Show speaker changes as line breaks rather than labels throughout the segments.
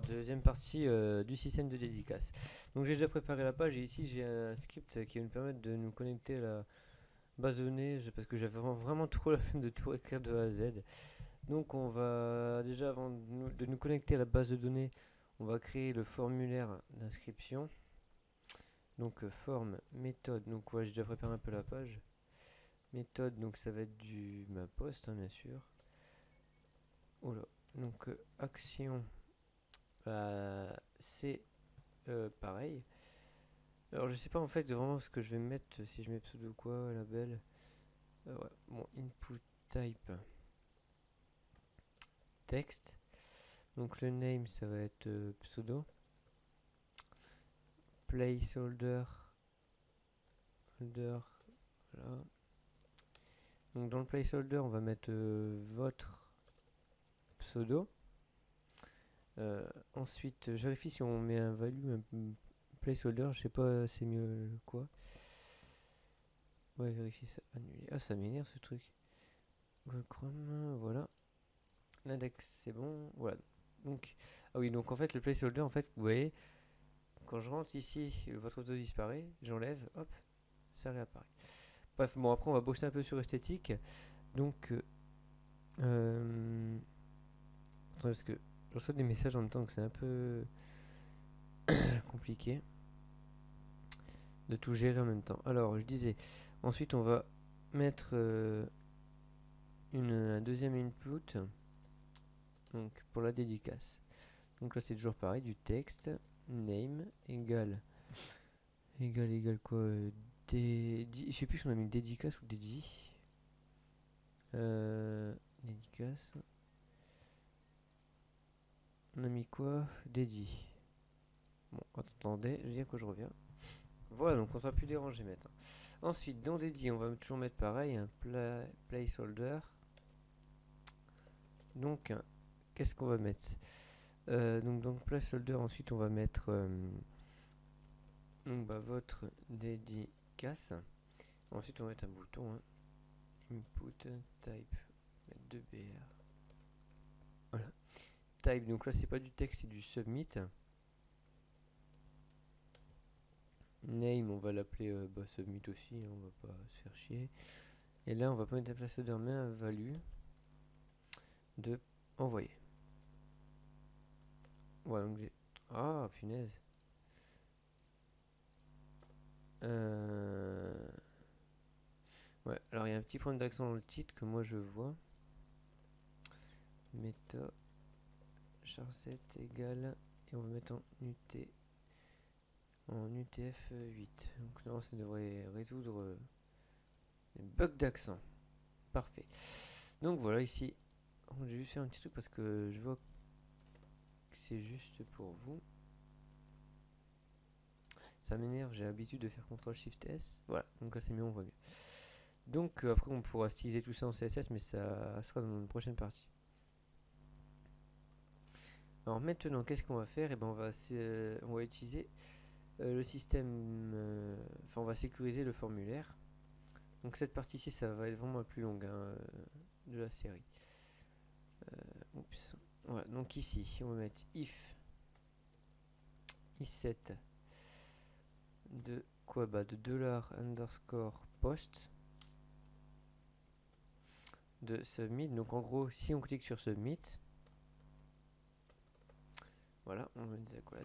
deuxième partie du système de dédicace. Donc j'ai déjà préparé la page et ici j'ai un script qui va nous permettre de nous connecter à la base de données parce que j'avais vraiment trop la flemme de tout écrire de A à Z. Donc on va déjà avant de nous connecter à la base de données, on va créer le formulaire d'inscription. Donc forme, méthode, donc ouais, j'ai déjà préparé un peu la page. Méthode, donc ça va être du ma poste bien sûr. Oh là, donc action. C'est pareil. Alors je sais pas en fait vraiment ce que je vais mettre, si je mets pseudo quoi, label. Ouais, bon, input type texte. Donc le name ça va être pseudo. Placeholder. Voilà. Donc dans le placeholder on va mettre votre pseudo. Ensuite, je vérifie si on met un value, un placeholder, je sais pas, c'est mieux quoi. Ouais, vérifie ça, annuler. Ah, ça m'énerve ce truc. Google Chrome, voilà. L'index, c'est bon, voilà. Donc, ah oui, donc en fait, le placeholder, en fait, vous voyez, quand je rentre ici, votre auto disparaît, j'enlève, hop, ça réapparaît. Bref, bon, après, on va bosser un peu sur esthétique. Donc, attendez, parce que je reçois des messages en même temps, donc c'est un peu compliqué de tout gérer en même temps. Alors, je disais, ensuite on va mettre un deuxième input donc pour la dédicace. Donc là c'est toujours pareil, du texte, name égale quoi je sais plus si on a mis dédicace ou dédi. Dédicace. On a mis quoi? Dédi. Bon, attendez, je viens que je reviens. Voilà, donc on sera plus dérangé maintenant. Ensuite, dans dédié, on va toujours mettre pareil, un placeholder. Donc, qu'est-ce qu'on va mettre donc, dans placeholder, ensuite, on va mettre donc, votre dédicace. Ensuite, on va mettre un bouton. Hein. Input type. Mettre 2BR. Voilà. Type, donc là, c'est pas du texte, c'est du submit. Name, on va l'appeler submit aussi, hein, on va pas se faire chier. Et là, on va pas mettre un placeholder, mais un value de envoyer. Voilà, donc j'ai... Ah, punaise. Ouais, alors il y a un petit point d'accent dans le titre que moi je vois. Meta charset égale, et on va mettre en UT, en UTF-8. Donc non, ça devrait résoudre les bugs d'accent. Parfait. Donc voilà, ici, j'ai juste fait un petit truc parce que je vois que c'est juste pour vous. Ça m'énerve, j'ai l'habitude de faire CTRL-SHIFT-S. Voilà, donc là c'est mieux, on voit mieux. Donc après on pourra styliser tout ça en CSS, mais ça sera dans une prochaine partie. Alors maintenant, qu'est-ce qu'on va faire? Et ben on va utiliser le système, enfin on va sécuriser le formulaire. Donc cette partie-ci, ça va être vraiment la plus longue hein, de la série. Oups. Voilà, donc ici, on va mettre if set de quoi? Bah de $_post de submit. Donc en gros, si on clique sur submit, voilà, on va dire quoi?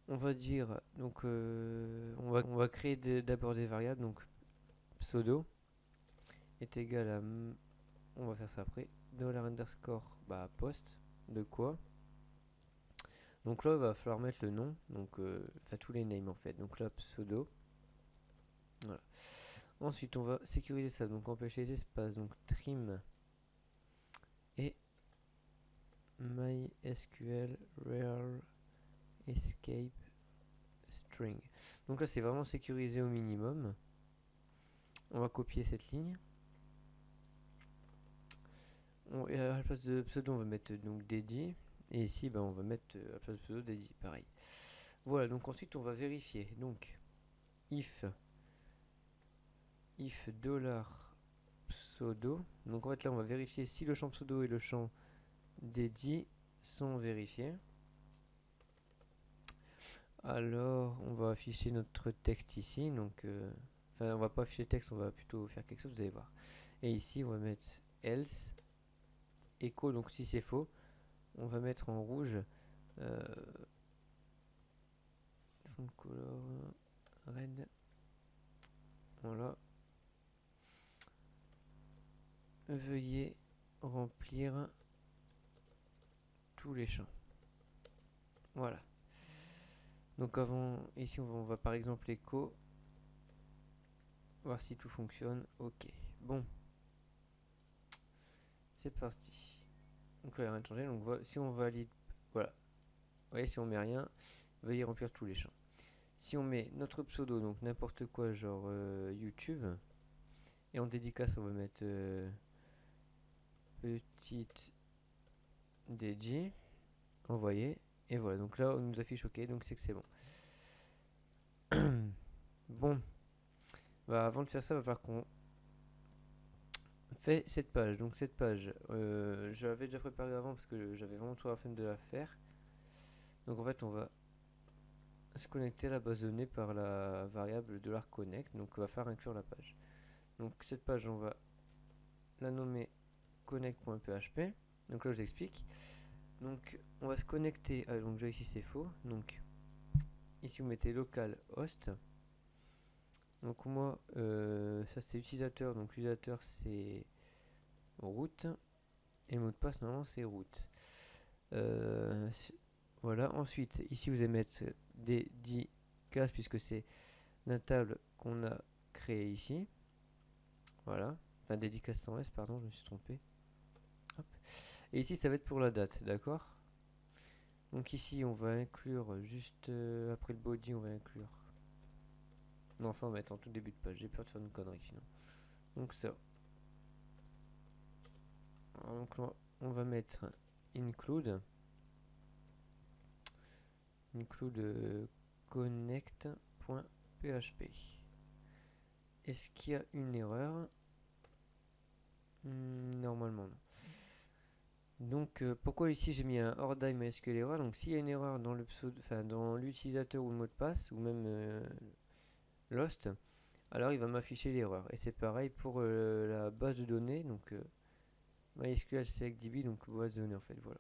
On va dire donc on va créer d'abord des variables. Donc pseudo est égal à, on va faire ça après, $_ bah post de quoi. Donc là il va falloir mettre le nom, donc enfin tous les names en fait. Donc là pseudo, voilà. Ensuite on va sécuriser ça, donc empêcher les espaces, donc trim et MySQL rare escape string. Donc là c'est vraiment sécurisé au minimum. On va copier cette ligne. Et à la place de pseudo on va mettre donc dédié. Et ici on va mettre à la place de pseudo dédié, pareil. Voilà, donc ensuite on va vérifier. Donc if $pseudo. Donc en fait là on va vérifier si le champ pseudo et le champ dédié sont vérifiés. Alors, on va afficher notre texte ici. Donc, enfin, on va pas afficher texte, on va plutôt faire quelque chose, vous allez voir. Et ici, on va mettre else, echo, donc si c'est faux, on va mettre en rouge font color red. Voilà. Veuillez remplir tous les champs. Voilà. Donc avant, ici on va par exemple écho. Voir si tout fonctionne. Ok. Bon. C'est parti. Donc là il n'y a rien de changé. Donc si on valide. Voilà. Vous voyez, si on met rien, veuillez remplir tous les champs. Si on met notre pseudo, donc n'importe quoi, genre YouTube. Et en dédicace, on va mettre petite DJ. Envoyer. Et voilà. Donc là, on nous affiche OK. Donc c'est que c'est bon. Bon. Bah, avant de faire ça, il va falloir qu'on fait cette page. Donc cette page, je l'avais déjà préparée avant parce que j'avais vraiment trop la flemme de la faire. Donc en fait, on va se connecter à la base de données par la variable $connect. Donc on va faire inclure la page. Donc cette page, on va la nommer connect.php. Donc là, je vous explique. Donc on va se connecter. Ah, donc déjà ici c'est faux. Donc ici vous mettez localhost. Donc moi, ça c'est utilisateur. Donc l'utilisateur c'est route. Et le mot de passe normalement c'est route. Voilà. Ensuite, ici vous allez mettre dédicace puisque c'est la table qu'on a créée ici. Voilà. Enfin dédicace sans S, pardon, je me suis trompé. Hop. Et ici ça va être pour la date, d'accord? Donc ici on va inclure juste après le body, on va inclure. Non, ça on va mettre en tout début de page. J'ai peur de faire une connerie sinon. Donc ça. Donc là, on va mettre include connect.php. Est-ce qu'il y a une erreur? Normalement non. Donc pourquoi ici j'ai mis un hors MySQL error? Donc s'il y a une erreur dans le pseudo, enfin dans l'utilisateur ou le mot de passe ou même lost, alors il va m'afficher l'erreur. Et c'est pareil pour la base de données. Donc MySQL SelectDB, donc base de données en fait, voilà.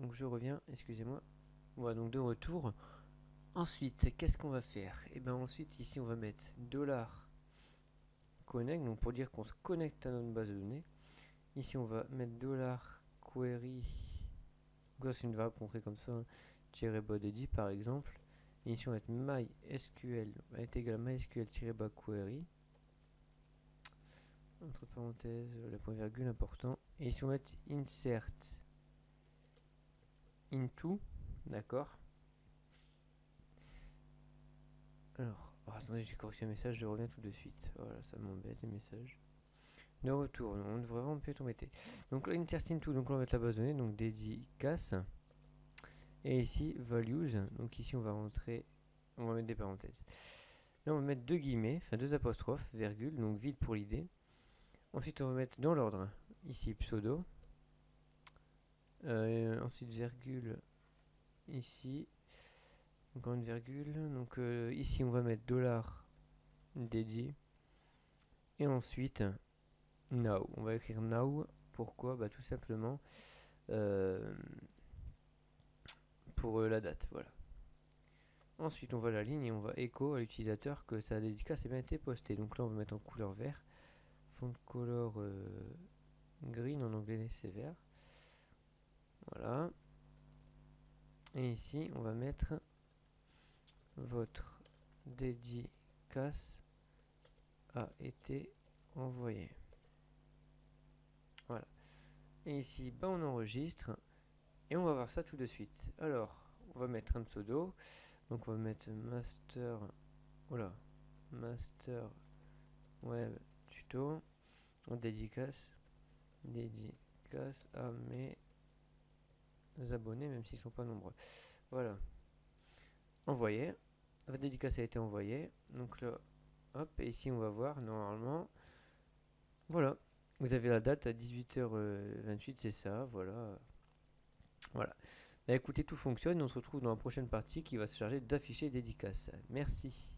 Donc je reviens, excusez-moi. Voilà, donc de retour. Ensuite, qu'est-ce qu'on va faire? Et bien ensuite, ici on va mettre $connect, donc pour dire qu'on se connecte à notre base de données. Ici on va mettre $query. Donc c'est une variable qu'on crée comme ça, hein, -body par exemple. Et ici on va mettre MySQL est égal à MySQL-query. Entre parenthèses, la point virgule important. Et ici on va mettre insert into, d'accord. Alors, attendez, j'ai corrigé un message, je reviens tout de suite. Voilà, ça m'embête les messages. De retour, on devrait vraiment plus embêter. Donc là, insert into, donc là on va mettre la base de données, donc dédicace. Et ici, values, donc ici on va rentrer, on va mettre des parenthèses. Là on va mettre deux guillemets, enfin deux apostrophes, virgule, donc vide pour l'idée. Ensuite on va mettre dans l'ordre, ici pseudo. Ensuite virgule, ici. Encore une virgule. Donc ici on va mettre $dédié. Et ensuite now. On va écrire now. Pourquoi? Bah tout simplement pour la date. Voilà. Ensuite on va à la ligne et on va écho à l'utilisateur que sa dédicace a bien été postée. Donc là on va mettre en couleur vert. Font color green, en anglais c'est vert. Voilà. Et ici on va mettre votre dédicace a été envoyé. Voilà. Et ici, bah, on enregistre. Et on va voir ça tout de suite. Alors, on va mettre un pseudo. Donc on va mettre master. Voilà. Master web tuto. On dédicace. Dédicace à mes abonnés, même s'ils sont pas nombreux. Voilà. Envoyé. Votre dédicace a été envoyée. Donc là, hop, et ici on va voir normalement. Voilà. Vous avez la date à 18h28, c'est ça, voilà. Voilà. Bah, écoutez, tout fonctionne. On se retrouve dans la prochaine partie qui va se charger d'afficher dédicaces. Merci.